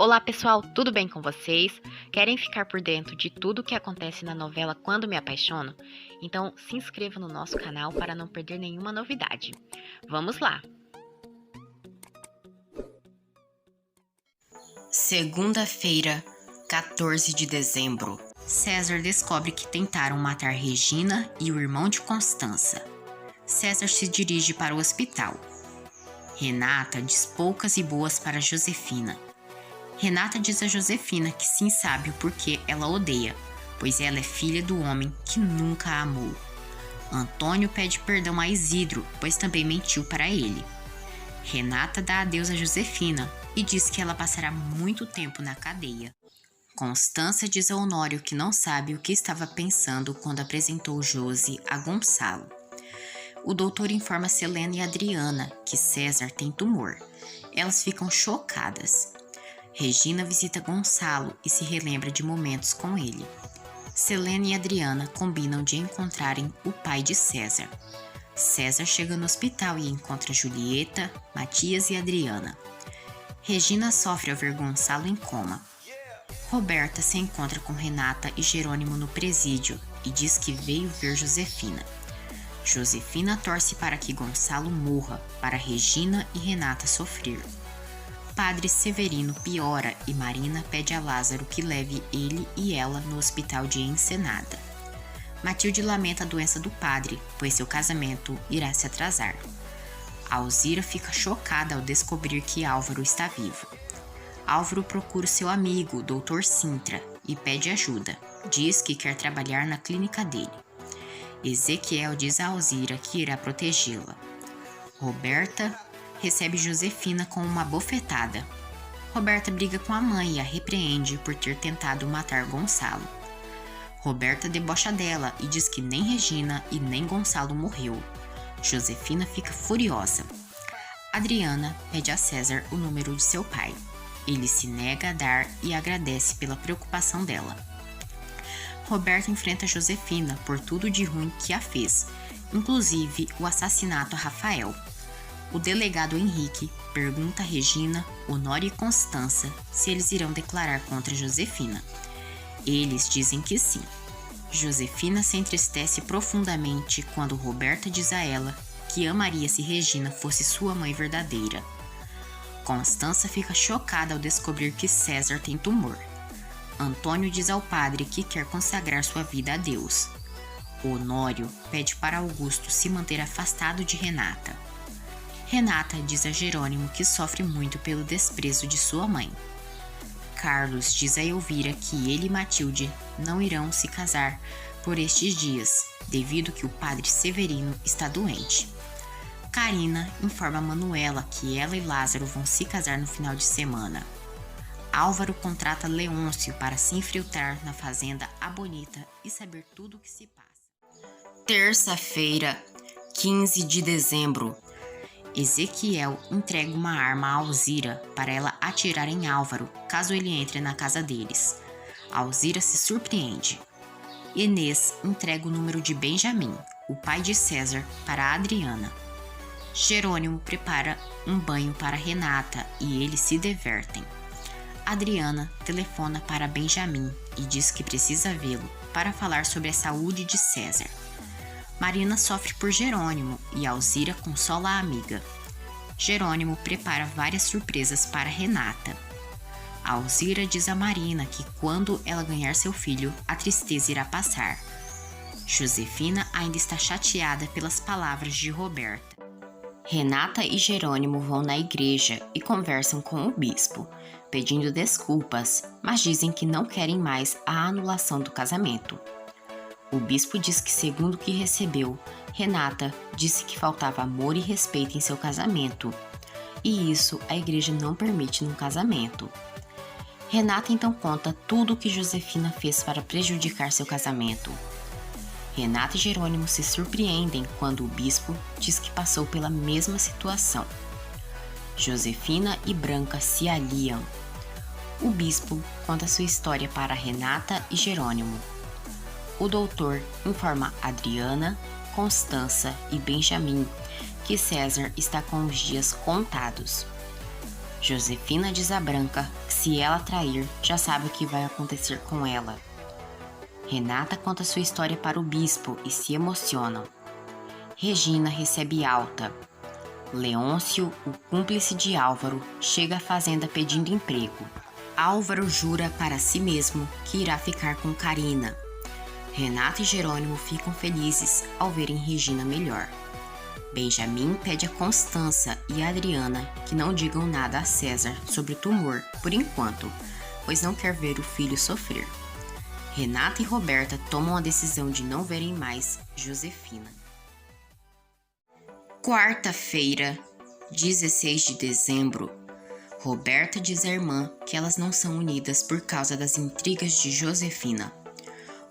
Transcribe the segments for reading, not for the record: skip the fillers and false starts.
Olá pessoal, tudo bem com vocês? Querem ficar por dentro de tudo o que acontece na novela Quando Me Apaixono? Então se inscreva no nosso canal para não perder nenhuma novidade. Vamos lá! Segunda-feira, 14 de dezembro. César descobre que tentaram matar Regina e o irmão de Constança. César se dirige para o hospital. Renata diz poucas e boas para Josefina. Renata diz a Josefina que sim sabe o porquê ela odeia, pois ela é filha do homem que nunca a amou. Antônio pede perdão a Isidro, pois também mentiu para ele. Renata dá adeus a Josefina e diz que ela passará muito tempo na cadeia. Constança diz a Honório que não sabe o que estava pensando quando apresentou Josi a Gonçalo. O doutor informa Selena e Adriana que César tem tumor. Elas ficam chocadas. Regina visita Gonçalo e se relembra de momentos com ele. Selena e Adriana combinam de encontrarem o pai de César. César chega no hospital e encontra Julieta, Matias e Adriana. Regina sofre ao ver Gonçalo em coma. Roberta se encontra com Renata e Jerônimo no presídio e diz que veio ver Josefina. Josefina torce para que Gonçalo morra, para Regina e Renata sofrer. Padre Severino piora e Marina pede a Lázaro que leve ele e ela no hospital de Ensenada. Matilde lamenta a doença do padre, pois seu casamento irá se atrasar. Alzira fica chocada ao descobrir que Álvaro está vivo. Álvaro procura seu amigo, Dr. Sintra, e pede ajuda. Diz que quer trabalhar na clínica dele. Ezequiel diz a Alzira que irá protegê-la. Roberta recebe Josefina com uma bofetada. Roberta briga com a mãe e a repreende por ter tentado matar Gonçalo. Roberta debocha dela e diz que nem Regina e nem Gonçalo morreu. Josefina fica furiosa. Adriana pede a César o número de seu pai. Ele se nega a dar e agradece pela preocupação dela. Roberta enfrenta Josefina por tudo de ruim que a fez, inclusive o assassinato a Rafael. O delegado Henrique pergunta a Regina, Honório e Constança se eles irão declarar contra Josefina. Eles dizem que sim. Josefina se entristece profundamente quando Roberta diz a ela que amaria se Regina fosse sua mãe verdadeira. Constança fica chocada ao descobrir que César tem tumor. Antônio diz ao padre que quer consagrar sua vida a Deus. Honório pede para Augusto se manter afastado de Renata. Renata diz a Jerônimo que sofre muito pelo desprezo de sua mãe. Carlos diz a Elvira que ele e Matilde não irão se casar por estes dias, devido que o padre Severino está doente. Carina informa a Manuela que ela e Lázaro vão se casar no final de semana. Álvaro contrata Leôncio para se infiltrar na fazenda A Bonita e saber tudo o que se passa. Terça-feira, 15 de dezembro. Ezequiel entrega uma arma a Alzira para ela atirar em Álvaro caso ele entre na casa deles. Alzira se surpreende. Inês entrega o número de Benjamin, o pai de César, para Adriana. Jerônimo prepara um banho para Renata e eles se divertem. Adriana telefona para Benjamin e diz que precisa vê-lo para falar sobre a saúde de César. Marina sofre por Jerônimo e Alzira consola a amiga. Jerônimo prepara várias surpresas para Renata. Alzira diz a Marina que quando ela ganhar seu filho, a tristeza irá passar. Josefina ainda está chateada pelas palavras de Roberta. Renata e Jerônimo vão na igreja e conversam com o bispo, pedindo desculpas, mas dizem que não querem mais a anulação do casamento. O bispo diz que, segundo o que recebeu, Renata disse que faltava amor e respeito em seu casamento, e isso a igreja não permite num casamento. Renata então conta tudo o que Josefina fez para prejudicar seu casamento. Renata e Jerônimo se surpreendem quando o bispo diz que passou pela mesma situação. Josefina e Branca se aliam. O bispo conta sua história para Renata e Jerônimo. O doutor informa Adriana, Constança e Benjamin que César está com os dias contados. Josefina diz a Branca que se ela trair, já sabe o que vai acontecer com ela. Renata conta sua história para o bispo e se emocionam. Regina recebe alta. Leôncio, o cúmplice de Álvaro, chega à fazenda pedindo emprego. Álvaro jura para si mesmo que irá ficar com Carina. Renata e Jerônimo ficam felizes ao verem Regina melhor. Benjamin pede a Constança e a Adriana que não digam nada a César sobre o tumor por enquanto, pois não quer ver o filho sofrer. Renata e Roberta tomam a decisão de não verem mais Josefina. Quarta-feira, 16 de dezembro. Roberta diz à irmã que elas não são unidas por causa das intrigas de Josefina.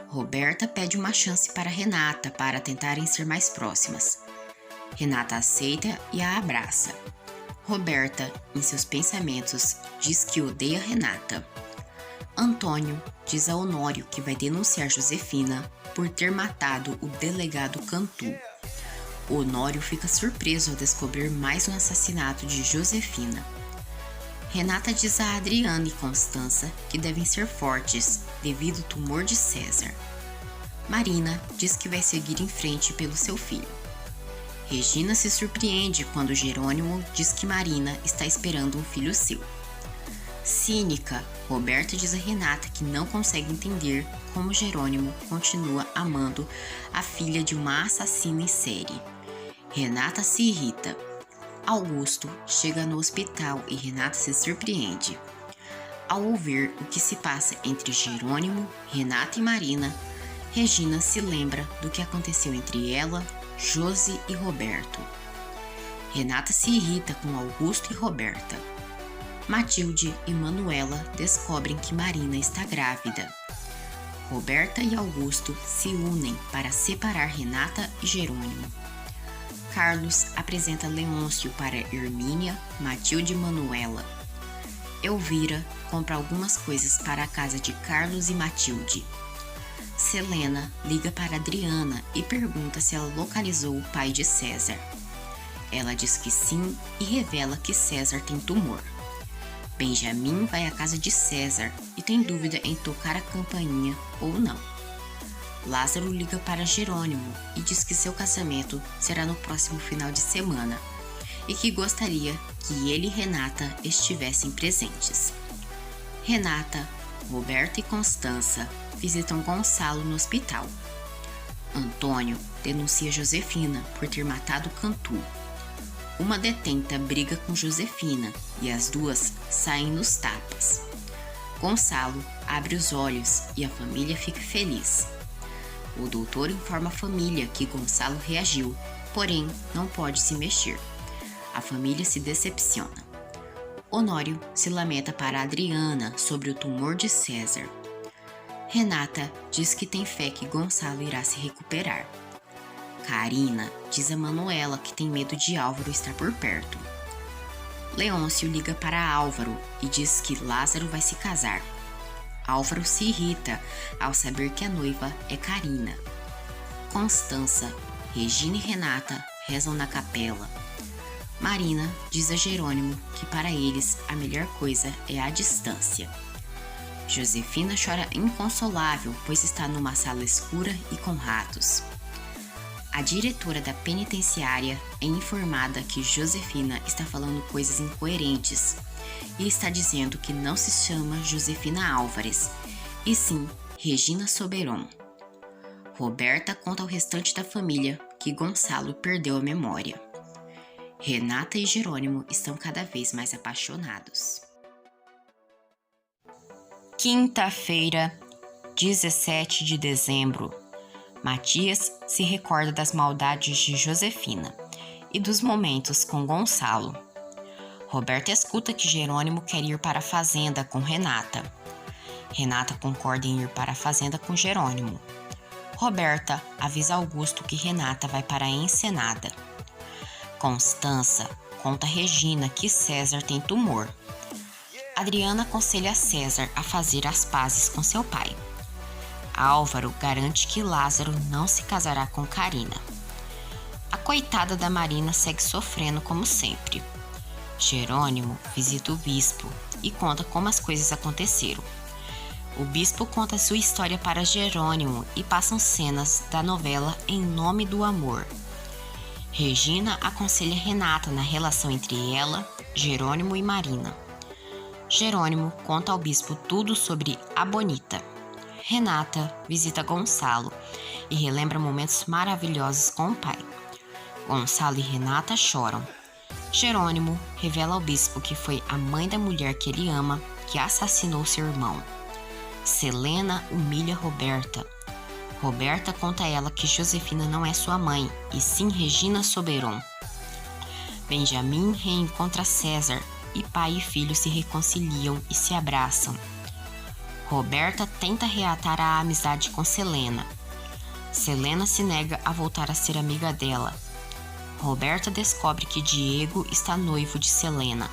Roberta pede uma chance para Renata para tentarem ser mais próximas. Renata aceita e a abraça. Roberta, em seus pensamentos, diz que odeia Renata. Antônio diz a Honório que vai denunciar Josefina por ter matado o delegado Cantu. Honório fica surpreso ao descobrir mais um assassinato de Josefina. Renata diz a Adriana e Constança que devem ser fortes devido ao tumor de César. Marina diz que vai seguir em frente pelo seu filho. Regina se surpreende quando Jerônimo diz que Marina está esperando um filho seu. Cínica, Roberta diz a Renata que não consegue entender como Jerônimo continua amando a filha de uma assassina em série. Renata se irrita. Augusto chega no hospital e Renata se surpreende. Ao ouvir o que se passa entre Jerônimo, Renata e Marina, Regina se lembra do que aconteceu entre ela, Josi e Roberto. Renata se irrita com Augusto e Roberta. Matilde e Manuela descobrem que Marina está grávida. Roberta e Augusto se unem para separar Renata e Jerônimo. Carlos apresenta Leôncio para Hermínia, Matilde e Manuela. Elvira compra algumas coisas para a casa de Carlos e Matilde. Selena liga para Adriana e pergunta se ela localizou o pai de César. Ela diz que sim e revela que César tem tumor. Benjamin vai à casa de César e tem dúvida em tocar a campainha ou não. Lázaro liga para Jerônimo e diz que seu casamento será no próximo final de semana e que gostaria que ele e Renata estivessem presentes. Renata, Roberta e Constança visitam Gonçalo no hospital. Antônio denuncia Josefina por ter matado Cantu. Uma detenta briga com Josefina e as duas saem nos tapas. Gonçalo abre os olhos e a família fica feliz. O doutor informa a família que Gonçalo reagiu, porém não pode se mexer. A família se decepciona. Honório se lamenta para Adriana sobre o tumor de César. Renata diz que tem fé que Gonçalo irá se recuperar. Carina diz a Manuela que tem medo de Álvaro estar por perto. Leôncio liga para Álvaro e diz que Lázaro vai se casar. Álvaro se irrita ao saber que a noiva é Carina. Constança, Regina e Renata rezam na capela. Marina diz a Jerônimo que para eles a melhor coisa é a distância. Josefina chora inconsolável, pois está numa sala escura e com ratos. A diretora da penitenciária é informada que Josefina está falando coisas incoerentes e está dizendo que não se chama Josefina Álvares, e sim Regina Soberon. Roberta conta ao restante da família que Gonçalo perdeu a memória. Renata e Jerônimo estão cada vez mais apaixonados. Quinta-feira, 17 de dezembro. Matias se recorda das maldades de Josefina e dos momentos com Gonçalo. Roberta escuta que Jerônimo quer ir para a fazenda com Renata. Renata concorda em ir para a fazenda com Jerônimo. Roberta avisa Augusto que Renata vai para a Ensenada. Constança conta a Regina que César tem tumor. Adriana aconselha César a fazer as pazes com seu pai. Álvaro garante que Lázaro não se casará com Carina. A coitada da Marina segue sofrendo como sempre. Jerônimo visita o bispo e conta como as coisas aconteceram. O bispo conta sua história para Jerônimo e passam cenas da novela Em Nome do Amor. Regina aconselha Renata na relação entre ela, Jerônimo e Marina. Jerônimo conta ao bispo tudo sobre a Bonita. Renata visita Gonçalo e relembra momentos maravilhosos com o pai. Gonçalo e Renata choram. Jerônimo revela ao bispo que foi a mãe da mulher que ele ama que assassinou seu irmão. Selena humilha Roberta. Roberta conta a ela que Josefina não é sua mãe, e sim Regina Soberon. Benjamin reencontra César, e pai e filho se reconciliam e se abraçam. Roberta tenta reatar a amizade com Selena. Selena se nega a voltar a ser amiga dela. Roberta descobre que Diego está noivo de Selena.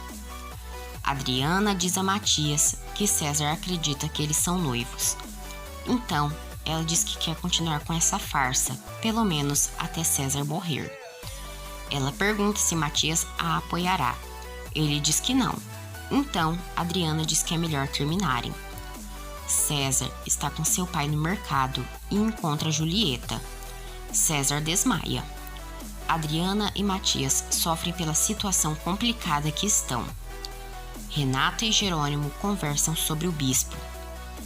Adriana diz a Matias que César acredita que eles são noivos. Então, ela diz que quer continuar com essa farsa, pelo menos até César morrer. Ela pergunta se Matias a apoiará. Ele diz que não. Então, Adriana diz que é melhor terminarem. César está com seu pai no mercado e encontra Julieta. César desmaia. Adriana e Matias sofrem pela situação complicada que estão. Renata e Jerônimo conversam sobre o bispo.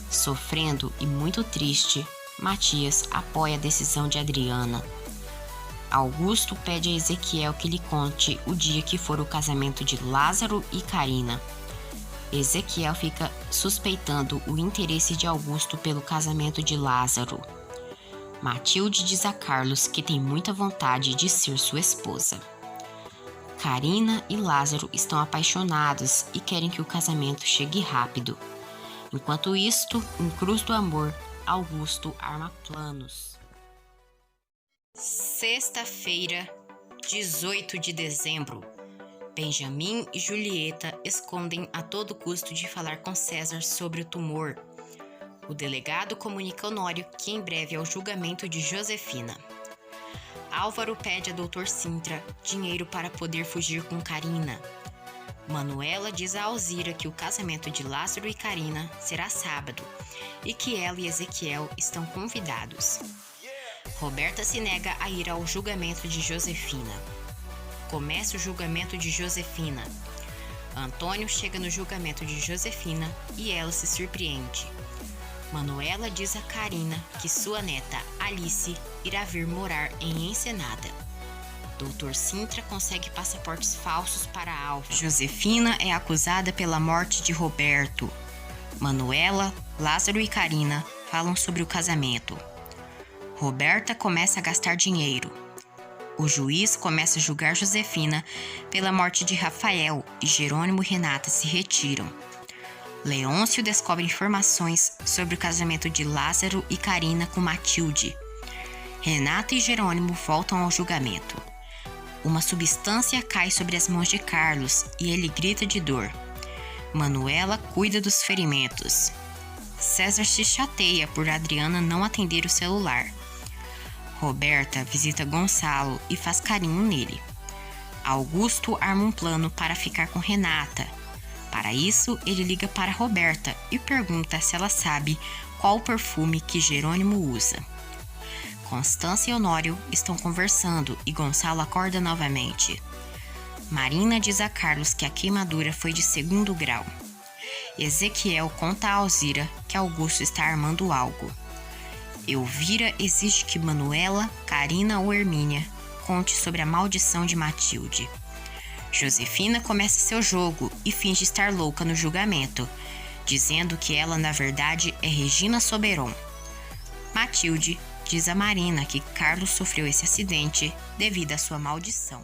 Sofrendo e muito triste, Matias apoia a decisão de Adriana. Augusto pede a Ezequiel que lhe conte o dia que for o casamento de Lázaro e Carina. Ezequiel fica suspeitando o interesse de Augusto pelo casamento de Lázaro. Matilde diz a Carlos que tem muita vontade de ser sua esposa. Carina e Lázaro estão apaixonados e querem que o casamento chegue rápido. Enquanto isto, em Cruz do Amor, Augusto arma planos. Sexta-feira, 18 de dezembro. Benjamin e Julieta escondem a todo custo de falar com César sobre o tumor. O delegado comunica a Honório que em breve é o julgamento de Josefina. Álvaro pede a Dr. Sintra dinheiro para poder fugir com Carina. Manuela diz a Alzira que o casamento de Lázaro e Carina será sábado e que ela e Ezequiel estão convidados. Roberta se nega a ir ao julgamento de Josefina. Começa o julgamento de Josefina. Antônio chega no julgamento de Josefina e ela se surpreende. Manuela diz a Carina que sua neta, Alice, irá vir morar em Ensenada. Dr. Sintra consegue passaportes falsos para Alva. Josefina é acusada pela morte de Roberto. Manuela, Lázaro e Carina falam sobre o casamento. Roberta começa a gastar dinheiro. O juiz começa a julgar Josefina pela morte de Rafael e Jerônimo e Renata se retiram. Leôncio descobre informações sobre o casamento de Lázaro e Carina com Matilde. Renata e Jerônimo voltam ao julgamento. Uma substância cai sobre as mãos de Carlos e ele grita de dor. Manuela cuida dos ferimentos. César se chateia por Adriana não atender o celular. Roberta visita Gonçalo e faz carinho nele. Augusto arma um plano para ficar com Renata. Para isso, ele liga para Roberta e pergunta se ela sabe qual o perfume que Jerônimo usa. Constância e Honório estão conversando e Gonçalo acorda novamente. Marina diz a Carlos que a queimadura foi de 2º grau. Ezequiel conta a Alzira que Augusto está armando algo. Elvira exige que Manuela, Carina ou Hermínia conte sobre a maldição de Matilde. Josefina começa seu jogo e finge estar louca no julgamento, dizendo que ela na verdade é Regina Soberon. Matilde diz a Marina que Carlos sofreu esse acidente devido à sua maldição.